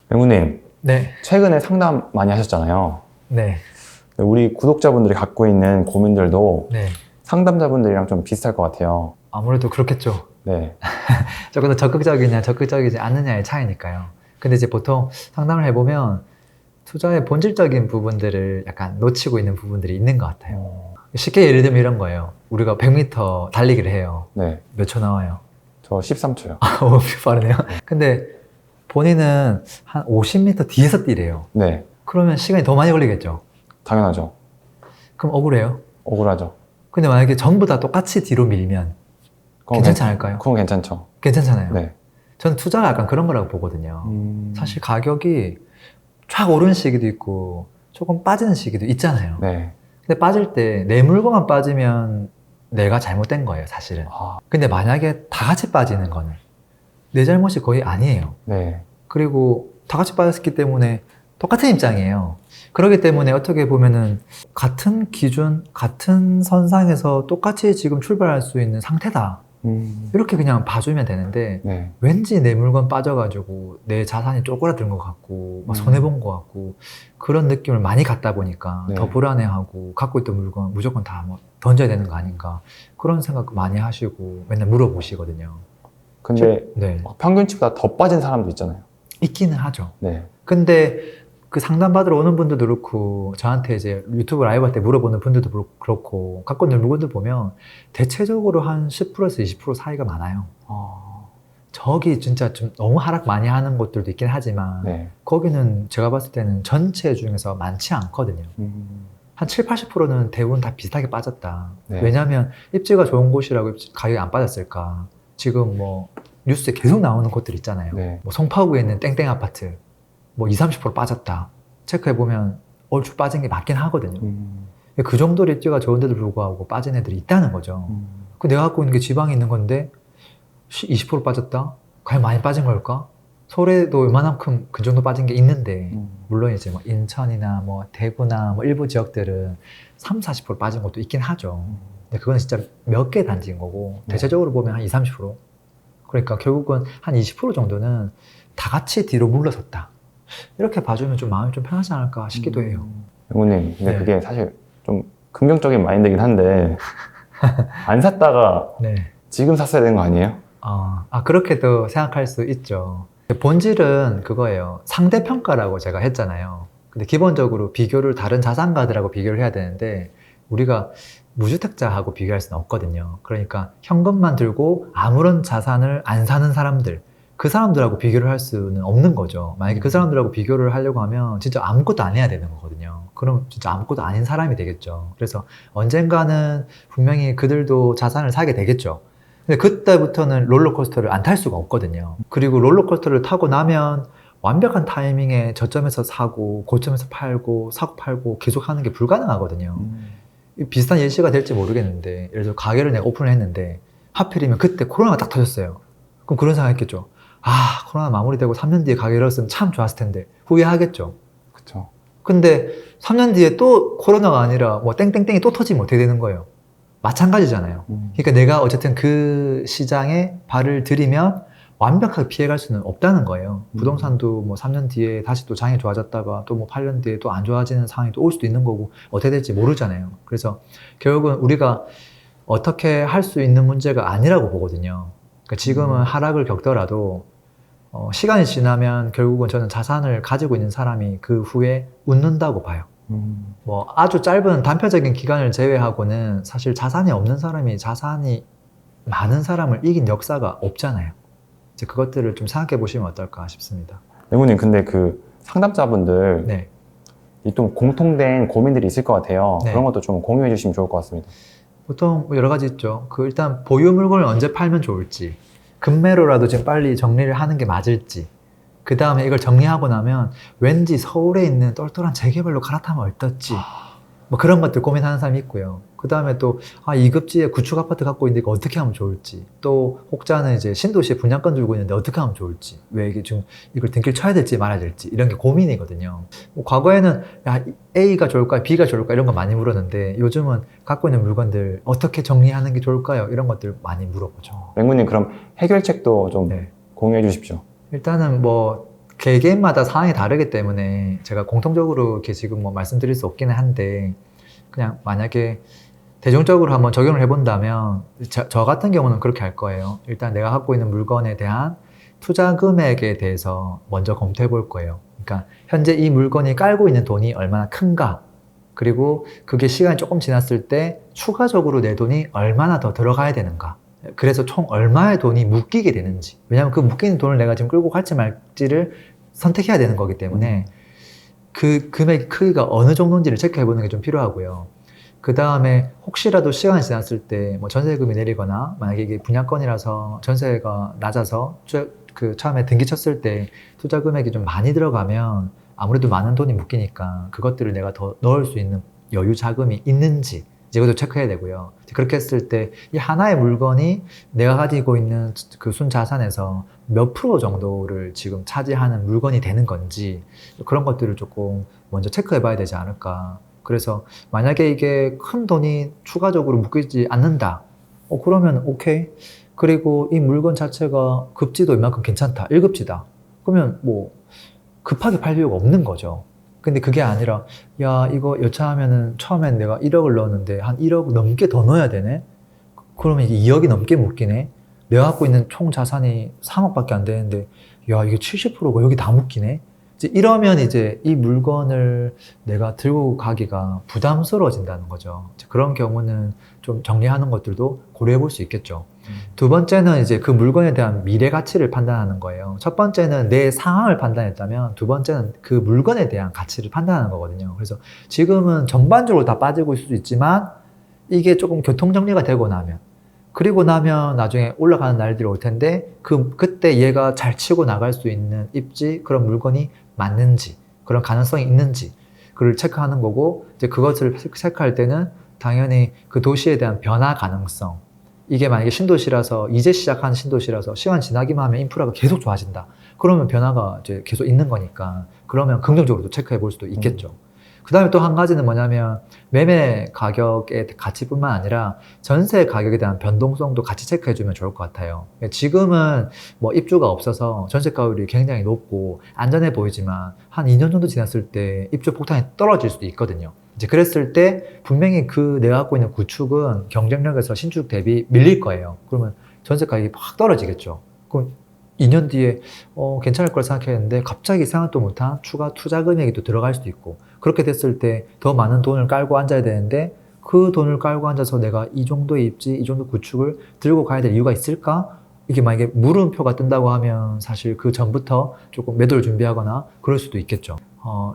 맹구님, 네, 최근에 상담 많이 하셨잖아요. 네, 우리 구독자분들이 갖고 있는 고민들도 네. 상담자분들이랑 좀 비슷할 것 같아요. 아무래도 그렇겠죠. 네, 조금 더 적극적이냐, 적극적이지 않느냐의 차이니까요. 근데 이제 보통 상담을 해보면 투자의 본질적인 부분들을 약간 놓치고 있는 부분들이 있는 것 같아요. 쉽게 예를 들면 이런 거예요. 우리가 100m 달리기를 해요. 네. 몇 초 나와요? 저 13초요. 오, 빠르네요. 근데 본인은 한 50m 뒤에서 뛰래요. 네, 그러면 시간이 더 많이 걸리겠죠. 당연하죠. 그럼 억울해요. 억울하죠. 근데 만약에 전부 다 똑같이 뒤로 밀면 괜찮지 않을까요? 그건 괜찮죠. 괜찮잖아요. 네. 저는 투자가 약간 그런 거라고 보거든요. 사실 가격이 쫙 오르는 시기도 있고 조금 빠지는 시기도 있잖아요. 네. 근데 빠질 때 내 물건만 빠지면 내가 잘못된 거예요, 사실은. 아, 근데 만약에 다 같이 빠지는 거는 내 잘못이 거의 아니에요. 네. 그리고 다 같이 빠졌기 때문에 똑같은 입장이에요. 그렇기 때문에 어떻게 보면은 같은 기준, 같은 선상에서 똑같이 지금 출발할 수 있는 상태다. 이렇게 그냥 봐주면 되는데 네. 왠지 내 물건 빠져가지고 내 자산이 쪼그라든 것 같고 막 손해본 것 같고 그런 느낌을 많이 갖다 보니까 네. 더 불안해하고 갖고 있던 물건 무조건 다 뭐 던져야 되는 거 아닌가 그런 생각 많이 하시고 맨날 물어보시거든요. 근데 네, 막 평균치보다 더 빠진 사람도 있잖아요. 있기는 하죠. 네. 근데 그 상담 받으러 오는 분들도 그렇고 저한테 이제 유튜브 라이브 할 때 물어보는 분들도 그렇고 갖고 있는 물건들 보면 대체적으로 한 10%에서 20% 사이가 많아요. 저기 진짜 좀 너무 하락 많이 하는 곳들도 있긴 하지만 네. 거기는 제가 봤을 때는 전체 중에서 많지 않거든요. 한 7, 80%는 대부분 다 비슷하게 빠졌다. 네. 왜냐하면 입지가 좋은 곳이라고 가격이 안 빠졌을까. 지금 뭐 뉴스에 계속 나오는 곳들 있잖아요. 네. 뭐 송파구에 있는 땡땡 아파트 뭐 20, 30% 빠졌다. 체크해보면 얼추 빠진 게 맞긴 하거든요. 그 정도로 입지가 좋은데도 불구하고 빠진 애들이 있다는 거죠. 그 내가 갖고 있는 게 지방에 있는 건데 20% 빠졌다? 과연 많이 빠진 걸까? 서울에도 웬만큼 그 정도 빠진 게 있는데 물론 이제 뭐 인천이나 뭐 대구나 뭐 일부 지역들은 3, 40% 빠진 것도 있긴 하죠. 근데 그건 진짜 몇 개 단지인 거고 대체적으로 보면 한 20, 30%. 그러니까 결국은 한 20% 정도는 다 같이 뒤로 물러섰다. 이렇게 봐주면 좀 마음이 좀 편하지 않을까 싶기도 해요. 맹구님, 근데 네. 그게 사실 좀 긍정적인 마인드긴 한데 안 샀다가 네. 지금 샀어야 되는 거 아니에요? 그렇게도 생각할 수 있죠. 본질은 그거예요. 상대평가라고 제가 했잖아요. 근데 기본적으로 비교를 다른 자산가들하고 비교를 해야 되는데 우리가 무주택자하고 비교할 수는 없거든요. 그러니까 현금만 들고 아무런 자산을 안 사는 사람들, 그 사람들하고 비교를 할 수는 없는 거죠. 만약에 그 사람들하고 비교를 하려고 하면 진짜 아무것도 안 해야 되는 거거든요. 그럼 진짜 아무것도 아닌 사람이 되겠죠. 그래서 언젠가는 분명히 그들도 자산을 사게 되겠죠. 근데 그때부터는 롤러코스터를 안 탈 수가 없거든요. 그리고 롤러코스터를 타고 나면 완벽한 타이밍에 저점에서 사고 고점에서 팔고 사고 팔고 계속 하는 게 불가능하거든요. 비슷한 예시가 될지 모르겠는데 예를 들어 가게를 내가 오픈을 했는데 하필이면 그때 코로나가 딱 터졌어요. 그럼 그런 생각 했겠죠. 코로나 마무리되고 3년 뒤에 가게를 열었으면 참 좋았을 텐데 후회하겠죠. 그쵸. 근데 3년 뒤에 또 코로나가 아니라 뭐 땡땡땡이 또 터지면 어떻게 되는 거예요? 마찬가지잖아요. 그러니까 내가 어쨌든 그 시장에 발을 들이면 완벽하게 피해갈 수는 없다는 거예요. 부동산도 뭐 3년 뒤에 다시 또 장이 좋아졌다가 또 뭐 8년 뒤에 또 안 좋아지는 상황이 또 올 수도 있는 거고 어떻게 될지 모르잖아요. 그래서 결국은 우리가 어떻게 할 수 있는 문제가 아니라고 보거든요. 그러니까 지금은 하락을 겪더라도 시간이 지나면 결국은 저는 자산을 가지고 있는 사람이 그 후에 웃는다고 봐요. 뭐 아주 짧은 단편적인 기간을 제외하고는 사실 자산이 없는 사람이 자산이 많은 사람을 이긴 역사가 없잖아요. 이제 그것들을 좀 생각해 보시면 어떨까 싶습니다. 맹구님, 근데 그 상담자분들 네. 이 좀 공통된 고민들이 있을 것 같아요. 네. 그런 것도 좀 공유해 주시면 좋을 것 같습니다. 보통 뭐 여러 가지 있죠. 일단 보유 물건을 언제 팔면 좋을지, 급매로라도 지금 빨리 정리를 하는 게 맞을지, 그 다음에 이걸 정리하고 나면 왠지 서울에 있는 똘똘한 재개발로 갈아타면 어떨지, 뭐 그런 것들 고민하는 사람이 있고요. 그 다음에 또, 이 급지에 구축 아파트 갖고 있는데 이거 어떻게 하면 좋을지, 또 혹자는 이제 신도시에 분양권 들고 있는데 어떻게 하면 좋을지, 왜 이게 좀 이걸 등길 쳐야 될지 말아야 될지, 이런 게 고민이거든요. 뭐 과거에는 A가 좋을까요? B가 좋을까요? 이런 거 많이 물었는데 요즘은 갖고 있는 물건들 어떻게 정리하는 게 좋을까요? 이런 것들 많이 물어보죠. 맹구님, 그럼 해결책도 좀 네. 공유해 주십시오. 일단은 뭐 개개인마다 상황이 다르기 때문에 제가 공통적으로 이렇게 지금 뭐 말씀드릴 수 없기는 한데, 그냥 만약에 대중적으로 한번 적용을 해본다면 저 같은 경우는 그렇게 할 거예요. 일단 내가 갖고 있는 물건에 대한 투자 금액에 대해서 먼저 검토해 볼 거예요. 그러니까 현재 이 물건이 깔고 있는 돈이 얼마나 큰가, 그리고 그게 시간이 조금 지났을 때 추가적으로 내 돈이 얼마나 더 들어가야 되는가, 그래서 총 얼마의 돈이 묶이게 되는지, 왜냐하면 그 묶이는 돈을 내가 지금 끌고 갈지 말지를 선택해야 되는 거기 때문에 그 금액 크기가 어느 정도인지를 체크해 보는 게 좀 필요하고요. 그 다음에 혹시라도 시간이 지났을 때 뭐 전세금이 내리거나, 만약에 이게 분양권이라서 전세가 낮아서 그 처음에 등기 쳤을 때 투자 금액이 좀 많이 들어가면 아무래도 많은 돈이 묶이니까 그것들을 내가 더 넣을 수 있는 여유 자금이 있는지 이제 그것도 체크해야 되고요. 그렇게 했을 때 이 하나의 물건이 내가 가지고 있는 그 순자산에서 몇 프로 정도를 지금 차지하는 물건이 되는 건지, 그런 것들을 조금 먼저 체크해 봐야 되지 않을까. 그래서 만약에 이게 큰 돈이 추가적으로 묶이지 않는다, 그러면 오케이. 그리고 이 물건 자체가 급지도 이만큼 괜찮다, 1급지다, 그러면 뭐 급하게 팔 필요가 없는 거죠. 근데 그게 아니라, 야, 이거 여차하면은 처음엔 내가 1억을 넣었는데 한 1억 넘게 더 넣어야 되네? 그러면 이게 2억이 넘게 묶이네? 내가 갖고 있는 총 자산이 3억밖에 안 되는데, 야, 이게 70%가 여기 다 묶이네? 이제 이러면 이제 이 물건을 내가 들고 가기가 부담스러워진다는 거죠. 그런 경우는 좀 정리하는 것들도 고려해 볼 수 있겠죠. 두 번째는 이제 그 물건에 대한 미래 가치를 판단하는 거예요. 첫 번째는 내 상황을 판단했다면, 두 번째는 그 물건에 대한 가치를 판단하는 거거든요. 그래서 지금은 전반적으로 다 빠지고 있을 수 있지만, 이게 조금 교통정리가 되고 나면, 그리고 나면 나중에 올라가는 날들이 올 텐데, 그때 얘가 잘 치고 나갈 수 있는 입지, 그런 물건이 맞는지, 그런 가능성이 있는지, 그걸 체크하는 거고, 이제 그것을 체크할 때는 당연히 그 도시에 대한 변화 가능성, 이게 만약에 신도시라서, 이제 시작한 신도시라서 시간 지나기만 하면 인프라가 계속 좋아진다, 그러면 변화가 이제 계속 있는 거니까, 그러면 긍정적으로도 체크해 볼 수도 있겠죠. 그 다음에 또 한 가지는 뭐냐면, 매매 가격의 가치뿐만 아니라 전세 가격에 대한 변동성도 같이 체크해 주면 좋을 것 같아요. 지금은 뭐 입주가 없어서 전세가율이 굉장히 높고 안전해 보이지만, 한 2년 정도 지났을 때 입주 폭탄이 떨어질 수도 있거든요. 이제 그랬을 때 분명히 내가 갖고 있는 구축은 경쟁력에서 신축 대비 밀릴 거예요. 그러면 전세 가격이 확 떨어지겠죠. 그럼 2년 뒤에 괜찮을 걸 생각했는데 갑자기 생각도 못한 추가 투자 금액이 또 들어갈 수도 있고, 그렇게 됐을 때 더 많은 돈을 깔고 앉아야 되는데, 그 돈을 깔고 앉아서 내가 이 정도의 입지, 이 정도 구축을 들고 가야 될 이유가 있을까? 이게 만약에 물음표가 뜬다고 하면 사실 그 전부터 조금 매도를 준비하거나 그럴 수도 있겠죠.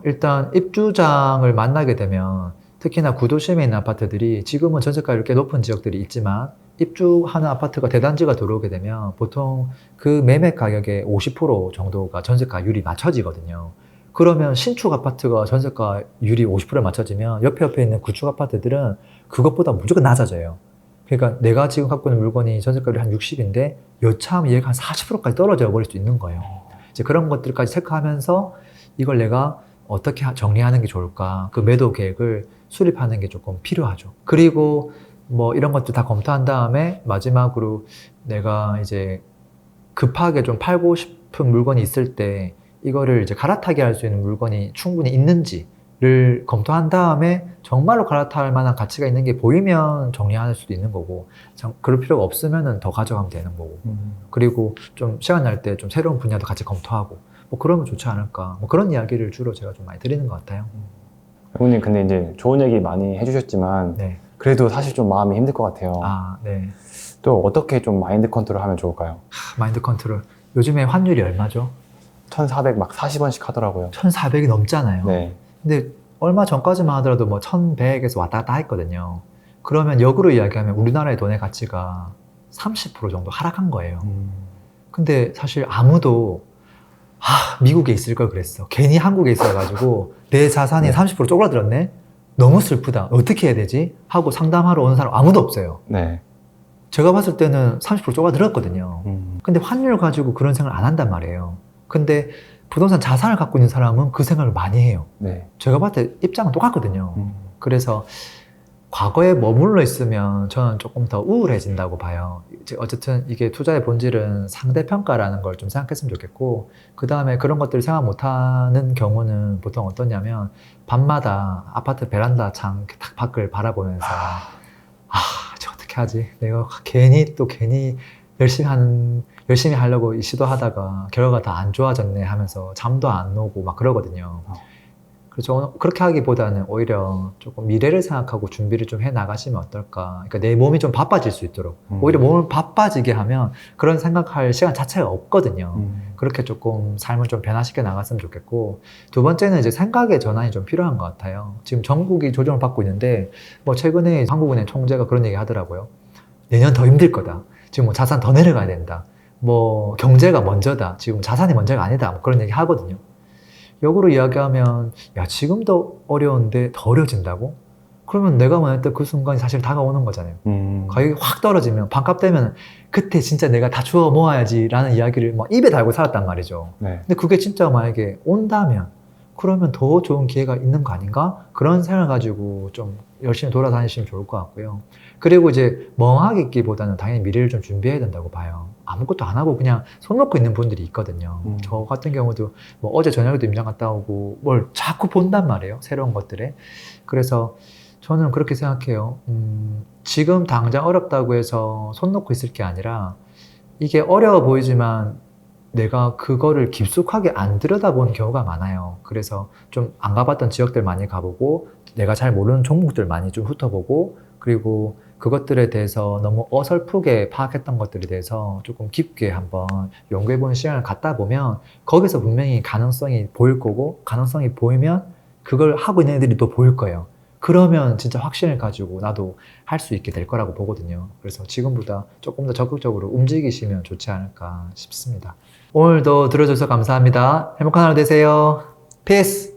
일단 입주장을 만나게 되면, 특히나 구도심에 있는 아파트들이 지금은 전세가율이 꽤 높은 지역들이 있지만, 입주하는 아파트가 대단지가 들어오게 되면 보통 그 매매 가격의 50% 정도가 전세가율이 맞춰지거든요. 그러면 신축 아파트가 전세가율이 50%에 맞춰지면 옆에 있는 구축 아파트들은 그것보다 무조건 낮아져요. 그러니까 내가 지금 갖고 있는 물건이 전세가율이 한 60인데 여차하면 얘가 한 40%까지 떨어져 버릴 수 있는 거예요. 이제 그런 것들까지 체크하면서 이걸 내가 어떻게 정리하는 게 좋을까, 그 매도 계획을 수립하는 게 조금 필요하죠. 그리고 뭐 이런 것들 다 검토한 다음에 마지막으로 내가 이제 급하게 좀 팔고 싶은 물건이 있을 때 이거를 이제 갈아타게 할 수 있는 물건이 충분히 있는지를 검토한 다음에, 정말로 갈아탈 만한 가치가 있는 게 보이면 정리할 수도 있는 거고, 그럴 필요가 없으면 더 가져가면 되는 거고, 그리고 좀 시간 날 때 좀 새로운 분야도 같이 검토하고, 뭐 그러면 좋지 않을까, 뭐 그런 이야기를 주로 제가 좀 많이 드리는 것 같아요. 배우님, 근데 이제 좋은 얘기 많이 해주셨지만 네. 그래도 사실 좀 마음이 힘들 것 같아요. 네. 또 어떻게 좀 마인드 컨트롤 하면 좋을까요? 마인드 컨트롤. 요즘에 환율이 얼마죠? 1,400 막 40원씩 하더라고요. 1,400이 넘잖아요. 네. 근데 얼마 전까지만 하더라도 뭐 1,100에서 왔다 갔다 했거든요. 그러면 역으로 이야기하면 우리나라의 돈의 가치가 30% 정도 하락한 거예요. 근데 사실 아무도 미국에 있을 걸 그랬어. 괜히 한국에 있어가지고 내 자산이 30% 쪼그라들었네? 너무 슬프다. 어떻게 해야 되지? 하고 상담하러 오는 사람 아무도 없어요. 네. 제가 봤을 때는 30% 쪼그라들었거든요. 근데 환율 가지고 그런 생각을 안 한단 말이에요. 근데 부동산 자산을 갖고 있는 사람은 그 생각을 많이 해요. 네. 제가 봤을 때 입장은 똑같거든요. 그래서 과거에 머물러 있으면 저는 조금 더 우울해진다고 봐요. 이제 어쨌든 이게 투자의 본질은 상대평가라는 걸 좀 생각했으면 좋겠고, 그 다음에 그런 것들을 생각 못하는 경우는 보통 어떠냐면, 밤마다 아파트 베란다 창 이렇게 탁 밖을 바라보면서, 저 어떻게 하지? 내가 괜히 열심히 하려고 시도하다가 결과가 다 안 좋아졌네 하면서 잠도 안 오고 막 그러거든요. 그래서 그렇게 하기보다는 오히려 조금 미래를 생각하고 준비를 좀 해 나가시면 어떨까. 그러니까 내 몸이 좀 바빠질 수 있도록. 오히려 몸을 바빠지게 하면 그런 생각할 시간 자체가 없거든요. 그렇게 조금 삶을 좀 변화시켜 나갔으면 좋겠고, 두 번째는 이제 생각의 전환이 좀 필요한 것 같아요. 지금 전국이 조정을 받고 있는데, 뭐 최근에 한국은행 총재가 그런 얘기 하더라고요. 내년 더 힘들 거다. 지금 뭐 자산 더 내려가야 된다. 뭐 경제가 먼저다. 지금 자산이 먼저가 아니다. 뭐 그런 얘기 하거든요. 역으로 이야기하면, 야, 지금도 어려운데 더 어려워진다고? 그러면 내가 원했던 그 순간이 사실 다가오는 거잖아요. 가격이 확 떨어지면, 반값 되면, 그때 진짜 내가 다 주워 모아야지 라는 이야기를 막 입에 달고 살았단 말이죠. 네. 근데 그게 진짜 만약에 온다면, 그러면 더 좋은 기회가 있는 거 아닌가? 그런 생각을 가지고 좀 열심히 돌아다니시면 좋을 것 같고요. 그리고 이제 멍하게 있기보다는 당연히 미래를 좀 준비해야 된다고 봐요. 아무것도 안 하고 그냥 손 놓고 있는 분들이 있거든요. 저 같은 경우도 뭐 어제 저녁에도 임장 갔다 오고 뭘 자꾸 본단 말이에요. 새로운 것들에. 그래서 저는 그렇게 생각해요. 지금 당장 어렵다고 해서 손 놓고 있을 게 아니라, 이게 어려워 보이지만 내가 그거를 깊숙하게 안 들여다본 경우가 많아요. 그래서 좀 안 가봤던 지역들 많이 가보고, 내가 잘 모르는 종목들 많이 좀 훑어보고, 그리고 그것들에 대해서 너무 어설프게 파악했던 것들에 대해서 조금 깊게 한번 연구해보는 시간을 갖다 보면, 거기서 분명히 가능성이 보일 거고, 가능성이 보이면 그걸 하고 있는 애들이 또 보일 거예요. 그러면 진짜 확신을 가지고 나도 할 수 있게 될 거라고 보거든요. 그래서 지금보다 조금 더 적극적으로 움직이시면 좋지 않을까 싶습니다. 오늘도 들어줘서 감사합니다. 행복한 하루 되세요. 피스!